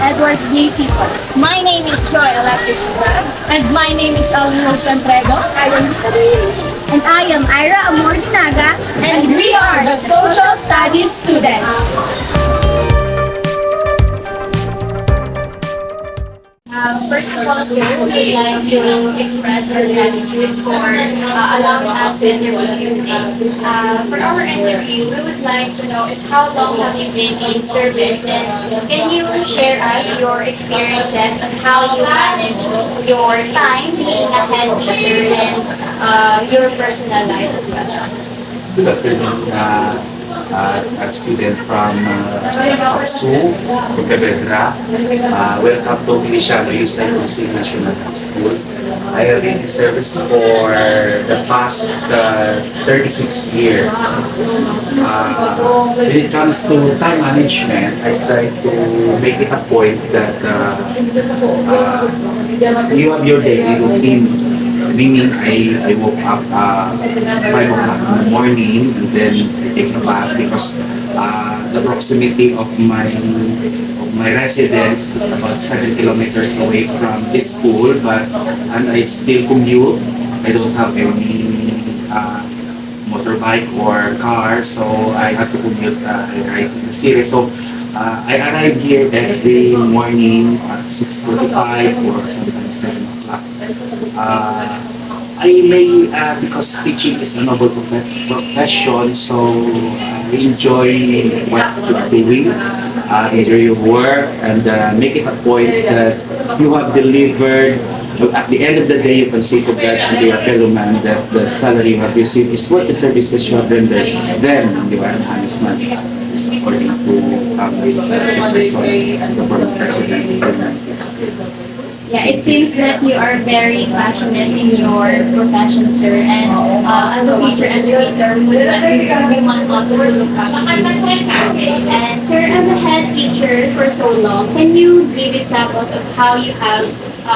Edward D. People. My name is Joy Alexis Siva. And my name is Alino Santrego. And I am Ira Amordinaga. And we are the Social Studies students. First of all, sir, we'd like to express our gratitude for allowing us to interview you today. For our interview, we would like to know how long have you been in service, and can you share us your experiences on how you manage your time being a head teacher and your personal life as well? Good afternoon, a student from Aksu, Pontevedra. Welcome to Feliciano Yusen National High School. I have been in service for the past 36 years. When it comes to time management, I try to make it a point that you have your daily routine. Meaning, I woke up 5 o'clock in the morning and then take a bath because the proximity of my residence is about 7 kilometers away from this school, and I still commute. I don't have any motorbike or car, so I have to commute right in the city. So I arrive here every morning at 6:45 or sometimes 7 o'clock. I may, because teaching is a noble profession, so I enjoy what you're doing, enjoy your work, and make it a point that you have delivered. So at the end of the day, you can say to God and to your fellow man that the salary you have received is worth the services you have rendered. Then you are an honest man, according to Thomas Jefferson, the former president of the United States. Yeah, it seems that you are very passionate in your profession, sir. And as a teacher educator, we want everyone also to look up to you. And sir, as a head teacher for so long, can you give examples of how you have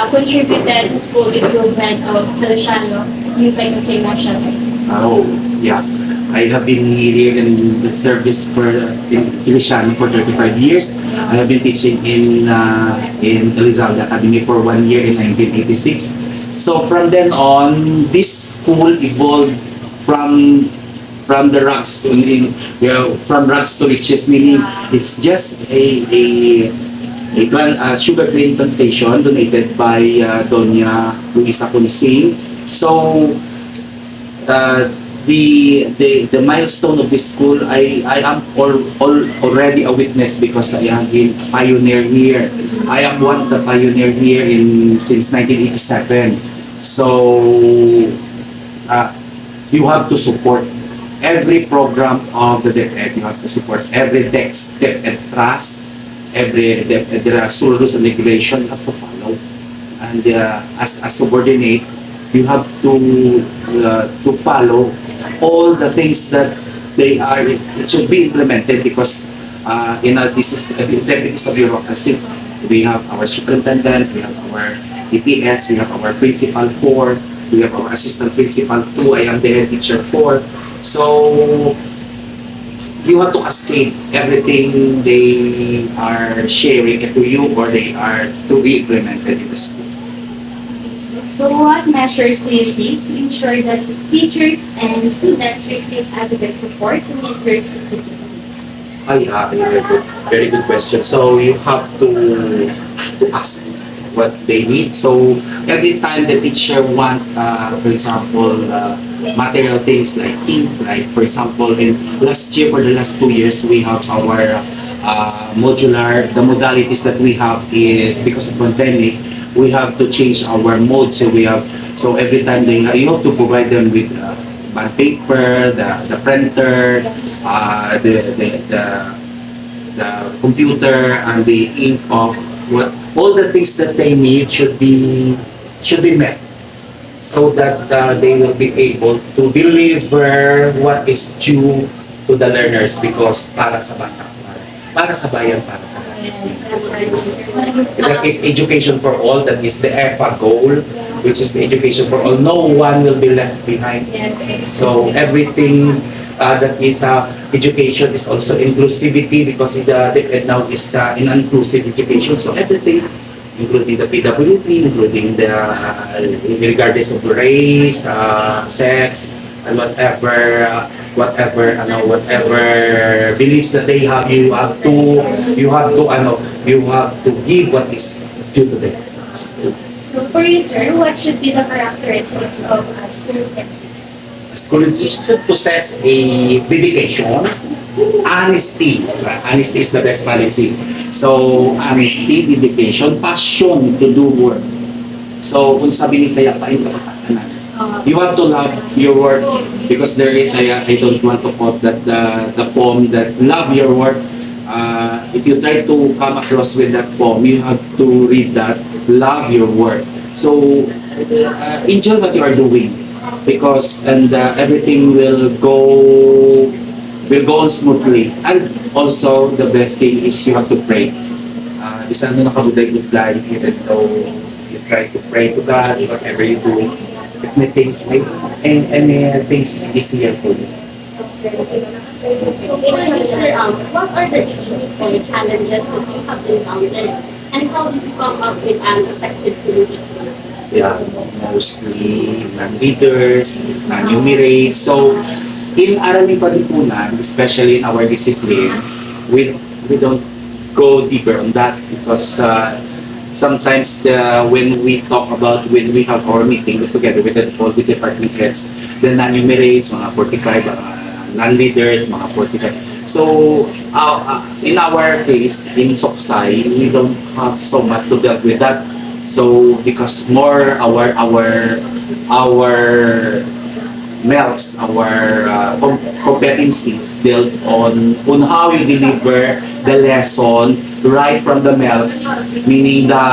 contributed to school improvement of Feliciano Yusen National High School? Oh, yeah. I have been here in the service in Feliciano for 35 years. I have been teaching in Elizalde Academy for 1 year in 1986. So from then on, this school evolved from the rags to from rags to riches, meaning it's just a sugar cane plantation donated by Doña Luisa Consing. So the milestone of this school, I am already a witness because I have been a pioneer here. I am one of the pioneer here since 1987. So you have to support every program of the DepEd. You have to support every DepEd trust, there are rules and regulation you have to follow. And as a subordinate, you have to follow all the things that it should be implemented because this is a bureaucracy. We have our superintendent, we have our EPS, we have our principal 4, we have our assistant principal 2, I am the head teacher 4. So you have to cascade everything they are sharing to you or they are to be implemented in the school. So what measures do you take to ensure that teachers and students receive adequate support to meet their specific needs? Very good question. So you have to ask what they need. So every time the teacher want, for example, material things like ink, like for example, in last year, for the last 2 years, we have our the modalities that we have is because of pandemic, we have to change our mode. So every time you have to provide them with bond paper, the printer, the computer, and the ink of all the things that they need should be met, so that they will be able to deliver what is due to the learners because para sa bata, para sa bayan, para sa bayan. That is education for all. That is the EFA goal, which is the education for all. No one will be left behind. So everything that is education is also inclusivity because the DepEd now is in inclusive education. So everything, including the PWP, including the regardless of race, sex, and whatever beliefs that they have, you have to give what is due to them. So for you, sir, what should be the characteristics of a school head? School should possess a dedication, honesty. Honesty is the best policy. So, honesty, dedication, passion to do work. So, kung sabi ni Saya pa, you have to love your work because there is, I don't want to quote that the poem that love your work. If you try to come across with that poem, you have to read that, love your work. So, enjoy what you are doing because everything will go on smoothly. And also, the best thing is you have to pray. Isang nakabuday-buday, even though you try to pray to God, whatever you do, it may think, any things easier for you. So for you, sir, what are the issues or challenges that you have encountered and how did you come up with an effective solution? Yeah, mostly non-readers, non-numerates. So, in Arami Palipunan, especially in our discipline, we don't go deeper on that because sometimes when we have our meeting together with all the department heads, the non-numerates, mga 45, non-leaders, mga 45. So, in our case, in Soksay, we don't have so much to deal with that. So, because more our MELCs, our competencies built on how you deliver the lesson right from the MELCs, meaning the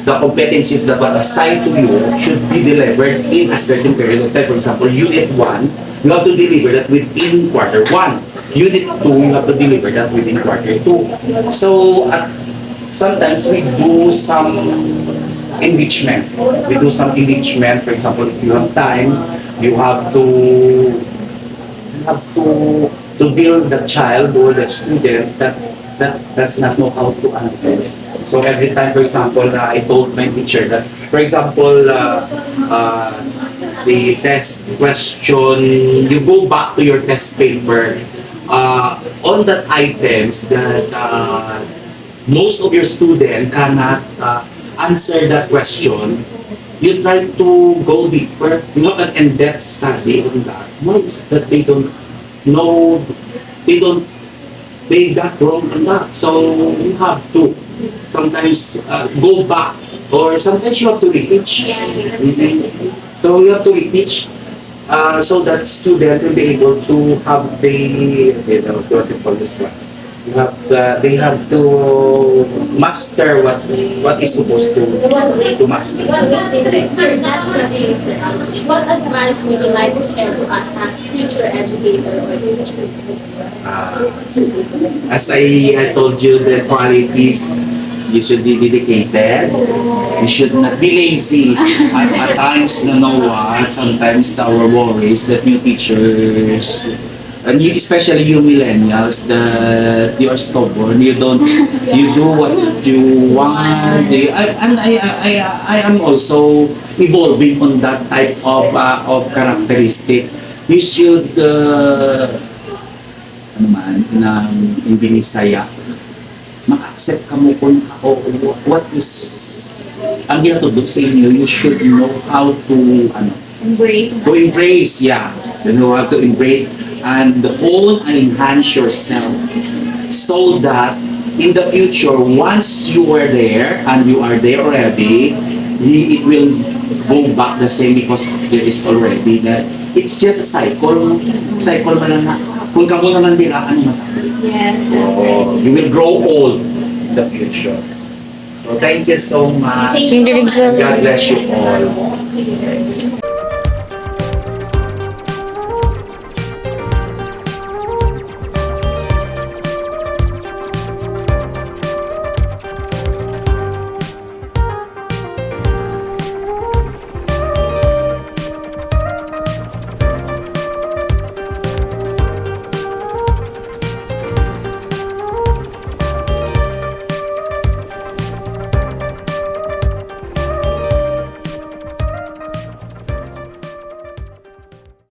competencies that were assigned to you should be delivered in a certain period of time. For example, Unit 1, you have to deliver that within quarter 1. Unit 2, you have to deliver that within quarter 2. So, sometimes we do some enrichment. We do some enrichment. For example, if you have time, you have to build the child or the student that does not know how to answer. So every time, for example, I told my teacher that, for example, the test question, you go back to your test paper on that items that most of your students cannot answer that question, you try to go deeper. You have an in-depth study on that. Why is that they don't know, they got wrong on that. So you have to sometimes go back or sometimes you have to reteach. So you have to reteach so that student will be able to have what you call this one. They have to master what is supposed to master. What advice would you like to share to us as future educator or teacher? As I told you, the qualities, you should be dedicated. You should not be lazy. At times, sometimes our worries that new teachers, and especially you millennials, that you are stubborn, you do what you want. I am also evolving on that type of characteristic. You should in Binisaya, ma-accept ka mo kung what is ang ginatudok sa inyo. You should know how to embrace, yeah. You know how to embrace and hone and enhance yourself so that in the future, once you are there and you are there already, it will go back the same because there is already that it's just a cycle man lang na kung ka mo naman dira, ano matapos? Yes, that's right. You will grow old in the future. So thank you so much. Thank you so much. God bless you all.